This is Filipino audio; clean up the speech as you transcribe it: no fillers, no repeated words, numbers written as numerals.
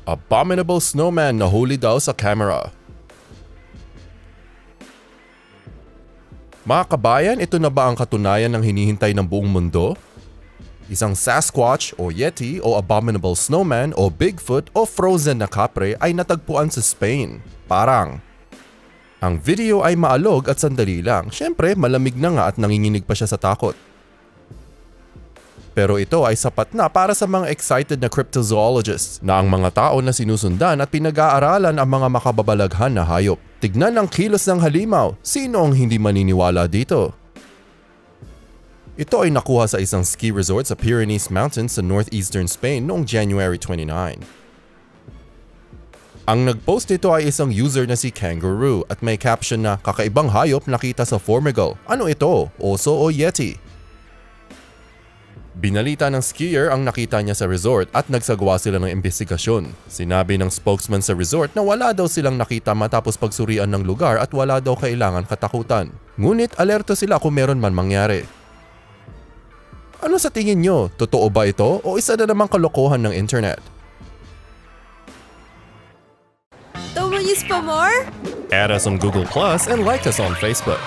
Abominable snowman nahuli daw sa camera. Mga kabayan, ito na ba ang katunayan ng hinihintay ng buong mundo? Isang Sasquatch o Yeti o Abominable Snowman o Bigfoot o Frozen na kapre ay natagpuan sa Spain. Parang. Ang video ay maalog at sandali lang. Siyempre, malamig na nga at nanginginig pa siya sa takot. Pero ito ay sapat na para sa mga excited na cryptozoologists na ang mga tao na sinusundan at pinag-aaralan ang mga makababalaghan na hayop. Tignan ang kilos ng halimaw. Sino ang hindi maniniwala dito? Ito ay nakuha sa isang ski resort sa Pyrenees Mountains sa northeastern Spain noong January 29. Ang nag-post nito ay isang user na si Kangaroo at may caption na kakaibang hayop nakita sa Formigal. Ano ito? Oso o Yeti? Binalita ng skier ang nakita niya sa resort at nagsagawa sila ng imbestigasyon. Sinabi ng spokesman sa resort na wala daw silang nakita matapos pagsurian ng lugar at wala daw kailangan katakutan. Ngunit alerto sila kung meron man mangyari. Ano sa tingin nyo? Totoo ba ito o isa na namang kalokohan ng internet? Don't use for more? Add us on Google Plus and like us on Facebook.